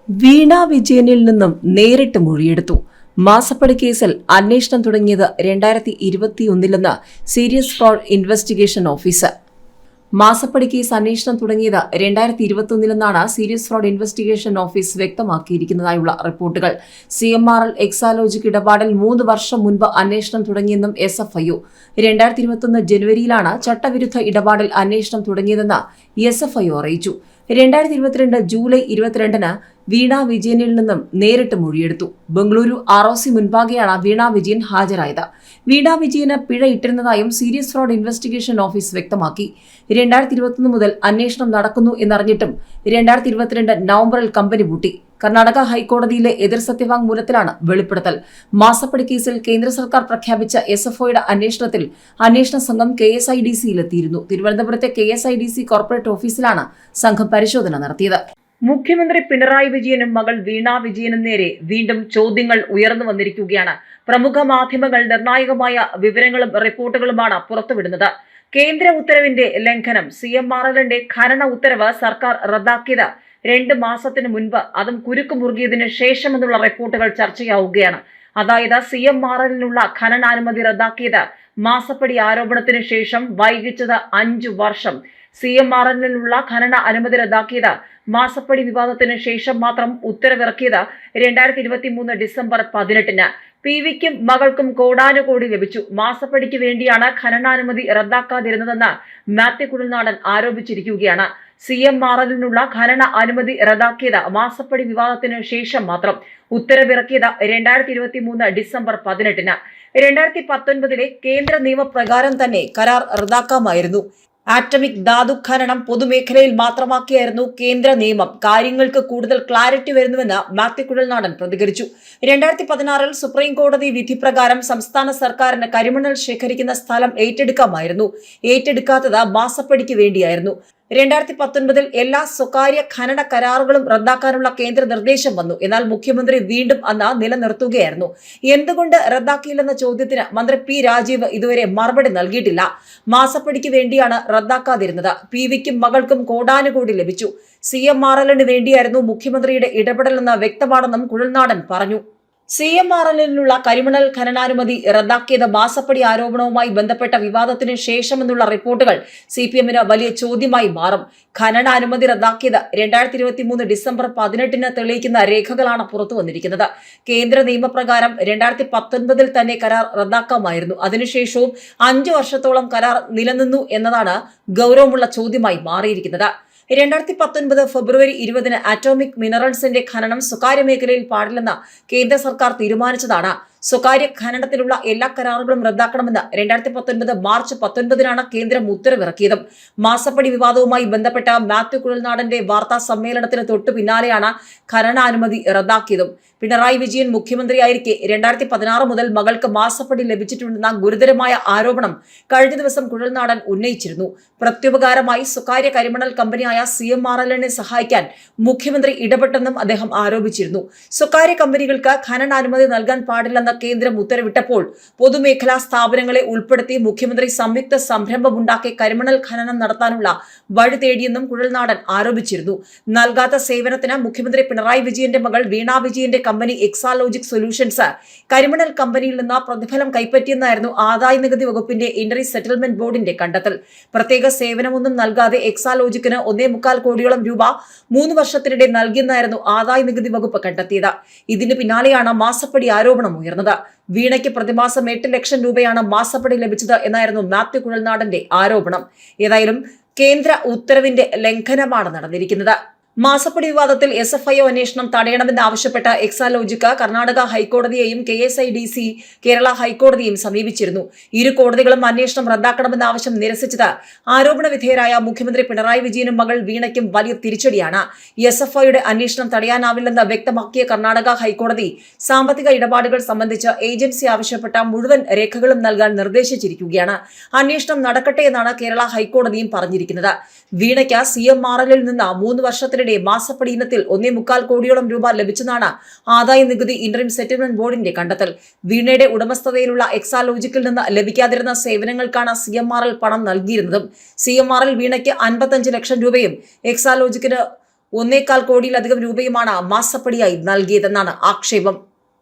വീണ വിജയനിൽ നിന്നും നേരിട്ട് മൊഴിയെടുത്തു. മാസപ്പടി കേസിൽ അന്വേഷണം തുടങ്ങിയത് 2021 സീരിയസ് ഫ്രോഡ് ഇൻവെസ്റ്റിഗേഷൻ ഓഫീസർ. മാസപ്പടി കേസ് അന്വേഷണം തുടങ്ങിയത് 2021 സീരിയസ് ഫ്രോഡ് ഇൻവെസ്റ്റിഗേഷൻ ഓഫീസ് വ്യക്തമാക്കിയിരിക്കുന്നതായുള്ള റിപ്പോർട്ടുകൾ. CMRL എക്സാലോജിക് ഇടപാടിൽ 3 വർഷം മുൻപ് അന്വേഷണം തുടങ്ങിയെന്നും SFIO. 2021 ജനുവരിയിലാണ് ചട്ടവിരുദ്ധ ഇടപാടിൽ അന്വേഷണം തുടങ്ങിയതെന്ന് SFIO അറിയിച്ചു. 2022 ജൂലൈ 22 വീണ വിജയനിൽ നിന്നും നേരിട്ട് മൊഴിയെടുത്തു. ബംഗളൂരു ROC മുൻപാകെയാണ് വീണ വിജയൻ ഹാജരായത്. വീണ വിജയന് പിഴ ഇട്ടിരുന്നതായും സീരിയസ് ഫ്രോഡ് ഇൻവെസ്റ്റിഗേഷൻ ഓഫീസ് വ്യക്തമാക്കി. 2021 മുതൽ അന്വേഷണം നടക്കുന്നു എന്നറിഞ്ഞിട്ടും 2022 നവംബറിൽ കമ്പനി പൂട്ടി. കർണാടക ഹൈക്കോടതിയിലെ എതിർ സത്യവാങ്മൂലത്തിലാണ് വെളിപ്പെടുത്തൽ. മാസപ്പടി കേസിൽ കേന്ദ്ര സർക്കാർ പ്രഖ്യാപിച്ച SFOയുടെ അന്വേഷണത്തിൽ അന്വേഷണ സംഘം KSIDCയിലെത്തിയിരുന്നു. തിരുവനന്തപുരത്തെ KSIDC കോർപ്പറേറ്റ് ഓഫീസിലാണ് സംഘം പരിശോധന നടത്തിയത്. മുഖ്യമന്ത്രി പിണറായി വിജയനും മകൾ വീണ വിജയനും നേരെ വീണ്ടും ചോദ്യങ്ങൾ ഉയർന്നു വന്നിരിക്കുകയാണ്. പ്രമുഖ മാധ്യമങ്ങൾ നിർണായകമായ വിവരങ്ങളും റിപ്പോർട്ടുകളുമാണ് പുറത്തുവിടുന്നത്. കേന്ദ്ര ഉത്തരവിന്റെ ലംഘനം. CMRLന്റെ ഖനന ഉത്തരവ് സർക്കാർ റദ്ദാക്കിയത് 2 മാസത്തിന് മുൻപ്, അതും കുരുക്ക് മുറുകിയതിനു ശേഷമെന്നുള്ള റിപ്പോർട്ടുകൾ ചർച്ചയാവുകയാണ്. അതായത് CMRLനുള്ള ഖനനാനുമതി റദ്ദാക്കിയത് മാസപ്പടി ആരോപണത്തിന് ശേഷം, വൈകിച്ചത് 5 വർഷം. CMRLനുള്ള ഖനന അനുമതി റദ്ദാക്കിയത് മാസപ്പടി വിവാദത്തിന് ശേഷം മാത്രം, ഉത്തരവിറക്കിയത് 2023 ഡിസംബർ 18. PVക്കും മകൾക്കും കോടാനുകോടി ലഭിച്ചു. മാസപ്പടിക്ക് വേണ്ടിയാണ് ഖനനാനുമതി റദ്ദാക്കാതിരുന്നതെന്ന് മാത്യു കുഴൽനാടൻ ആരോപിച്ചിരിക്കുകയാണ്. CMRLനുള്ള ഖനന അനുമതി റദ്ദാക്കിയത് മാസപ്പടി വിവാദത്തിന് ശേഷം മാത്രം, ഉത്തരവിറക്കിയത് 2023 ഡിസംബർ 18. 2019 കേന്ദ്ര നിയമപ്രകാരം തന്നെ കരാർ റദ്ദാക്കാമായിരുന്നു. ആറ്റമിക് ധാതു ഖനനം പൊതുമേഖലയിൽ മാത്രമാക്കിയായിരുന്നു കേന്ദ്ര നിയമം. കാര്യങ്ങൾക്ക് കൂടുതൽ ക്ലാരിറ്റി വരുന്നുവെന്ന് മാത്യു കുഴൽനാടൻ പ്രതികരിച്ചു. 2016 സുപ്രീം കോടതി വിധി പ്രകാരം സംസ്ഥാന സർക്കാരിന് കരിമണൽ ശേഖരിക്കുന്ന സ്ഥലം ഏറ്റെടുക്കാമായിരുന്നു. ഏറ്റെടുക്കാത്തത് മാസപ്പടിക്ക് വേണ്ടിയായിരുന്നു. 2019 എല്ലാ സ്വകാര്യ ഖനന കരാറുകളും റദ്ദാക്കാനുള്ള കേന്ദ്ര നിർദ്ദേശം വന്നു. എന്നാൽ മുഖ്യമന്ത്രി വീണ്ടും അന്ന് നിലനിർത്തുകയായിരുന്നു. എന്തുകൊണ്ട് റദ്ദാക്കിയില്ലെന്ന ചോദ്യത്തിന് മന്ത്രി P രാജീവ് ഇതുവരെ മറുപടി നൽകിയിട്ടില്ല. മാസപ്പടിക്ക് വേണ്ടിയാണ് റദ്ദാക്കാതിരുന്നത്. PVക്കും മകൾക്കും കോടാനുകോടി ലഭിച്ചു. CMRLന് വേണ്ടിയായിരുന്നു മുഖ്യമന്ത്രിയുടെ ഇടപെടലെന്ന് വ്യക്തമാണെന്നും കുഴൽനാടൻ പറഞ്ഞു. CMRLനുള്ള കരിമണൽ ഖനനാനുമതി റദ്ദാക്കിയത് മാസപ്പടി ആരോപണവുമായി ബന്ധപ്പെട്ട വിവാദത്തിന് ശേഷമെന്നുള്ള റിപ്പോർട്ടുകൾ CPMന് വലിയ ചോദ്യമായി മാറും. ഖനനാനുമതി റദ്ദാക്കിയത് 2023 ഡിസംബർ 18 തെളിയിക്കുന്ന രേഖകളാണ് പുറത്തു വന്നിരിക്കുന്നത്. കേന്ദ്ര നിയമപ്രകാരം 2019 തന്നെ കരാർ റദ്ദാക്കാമായിരുന്നു. അതിനുശേഷവും 5 വർഷത്തോളം കരാർ നിലനിന്നു എന്നതാണ് ഗൗരവമുള്ള ചോദ്യമായി മാറിയിരിക്കുന്നത്. 2019 ഫെബ്രുവരി 20 ആറ്റോമിക് മിനറൽസിന്റെ ഖനനം സ്വകാര്യ മേഖലയിൽ പാടില്ലെന്ന് കേന്ദ്ര സർക്കാർ തീരുമാനിച്ചതാണ്. സ്വകാര്യ ഖനനത്തിലുള്ള എല്ലാ കരാറുകളും റദ്ദാക്കണമെന്ന് 2019 മാർച്ച് 19 കേന്ദ്രം ഉത്തരവിറക്കിയതും. മാസപ്പടി വിവാദവുമായി ബന്ധപ്പെട്ട മാത്യു കുഴൽനാടന്റെ വാർത്താ സമ്മേളനത്തിന് തൊട്ടു പിന്നാലെയാണ് ഖനനാനുമതി റദ്ദാക്കിയതും. പിണറായി വിജയൻ മുഖ്യമന്ത്രിയായിരിക്കെ 2016 മുതൽ മകൾക്ക് മാസപ്പടി ലഭിച്ചിട്ടുണ്ടെന്ന ഗുരുതരമായ ആരോപണം കഴിഞ്ഞ ദിവസം കുഴൽനാടൻ ഉന്നയിച്ചിരുന്നു. പ്രത്യുപകാരമായി സ്വകാര്യ കരിമണൽ കമ്പനിയായ CMRLനെ സഹായിക്കാൻ മുഖ്യമന്ത്രി ഇടപെട്ടെന്നും അദ്ദേഹം ആരോപിച്ചിരുന്നു. സ്വകാര്യ കമ്പനികൾക്ക് ഖനനാനുമതി നൽകാൻ പാടില്ലെന്ന കേന്ദ്രം ഉത്തരവിട്ടപ്പോൾ പൊതുമേഖലാ സ്ഥാപനങ്ങളെ ഉൾപ്പെടുത്തി മുഖ്യമന്ത്രി സംയുക്ത സംരംഭമുണ്ടാക്കി കരിമണൽ ഖനനം നടത്താനുള്ള വഴി തേടിയെന്നും കുഴൽനാടൻ ആരോപിച്ചിരുന്നു. നൽകാത്ത സേവനത്തിന് മുഖ്യമന്ത്രി പിണറായി വിജയന്റെ മകൾ വീണ വിജയന്റെ കമ്പനി എക്സാലോജിക് സൊല്യൂഷൻസ് കരിമണൽ കമ്പനിയിൽ നിന്ന് പ്രതിഫലം കൈപ്പറ്റിയെന്നായിരുന്നു ആദായ നികുതി വകുപ്പിന്റെ ഇന്ററി സെറ്റിൽമെന്റ് ബോർഡിന്റെ കണ്ടെത്തൽ. പ്രത്യേക സേവനമൊന്നും നൽകാതെ എക്സാലോജിക്കിന് 1.25 കോടിയോളം രൂപ 3 വർഷത്തിനിടെ നൽകിയെന്നായിരുന്നു ആദായ നികുതി വകുപ്പ് കണ്ടെത്തിയത്. ഇതിന് പിന്നാലെയാണ് മാസപ്പടി ആരോപണം ഉയർന്നത്. വീണയ്ക്ക് പ്രതിമാസം 8 ലക്ഷം രൂപയാണ് മാസപ്പടി ലഭിച്ചത് എന്നായിരുന്നു മാത്യു കുഴൽനാടന്റെ ആരോപണം. ഏതായാലും കേന്ദ്ര ഉത്തരവിന്റെ ലംഘനമാണ് നടന്നിരിക്കുന്നത്. മാസപ്പടി വിവാദത്തിൽ SFIO അന്വേഷണം തടയണമെന്നാവശ്യപ്പെട്ട എക്സാലോജിക്ക് കർണാടക ഹൈക്കോടതിയെയും KSIDC കേരള ഹൈക്കോടതിയും സമീപിച്ചിരുന്നു. ഇരു കോടതികളും അന്വേഷണം റദ്ദാക്കണമെന്ന ആവശ്യം നിരസിച്ചത് ആരോപണ വിധേയരായ മുഖ്യമന്ത്രി പിണറായി വിജയനും മകൾ വീണയ്ക്കും വലിയ തിരിച്ചടിയാണ്. SFIOയുടെ അന്വേഷണം തടയാനാവില്ലെന്ന് വ്യക്തമാക്കിയ കർണാടക ഹൈക്കോടതി സാമ്പത്തിക ഇടപാടുകൾ സംബന്ധിച്ച് ഏജൻസി ആവശ്യപ്പെട്ട മുഴുവൻ രേഖകളും നൽകാൻ നിർദ്ദേശിച്ചിരിക്കുകയാണ്. അന്വേഷണം നടക്കട്ടെ എന്നാണ് കേരള ഹൈക്കോടതിയും പറഞ്ഞിരിക്കുന്നത്. വീണയ്ക്ക് CMRLൽ നിന്ന് 3 വർഷത്തിന് മാസപ്പടി ഇനത്തിൽ 1.25 കോടിയോളം രൂപ ലഭിച്ചെന്നാണ് ആദായ നികുതി ഇന്ററിം സെറ്റിൽമെന്റ് ബോർഡിന്റെ കണ്ടെത്തൽ. വീണയുടെ ഉടമസ്ഥതയിലുള്ള എക്സാലോജിക്കിൽ നിന്ന് ലഭിക്കാതിരുന്ന സേവനങ്ങൾക്കാണ് CMRL പണം നൽകിയിരുന്നതും. CMRL വീണയ്ക്ക് 55 ലക്ഷം രൂപയും എക്സാലോജിക്കിന് 1.25 കോടിയിലധികം രൂപയുമാണ് മാസപ്പടിയായി നൽകിയതെന്നാണ് ആക്ഷേപം.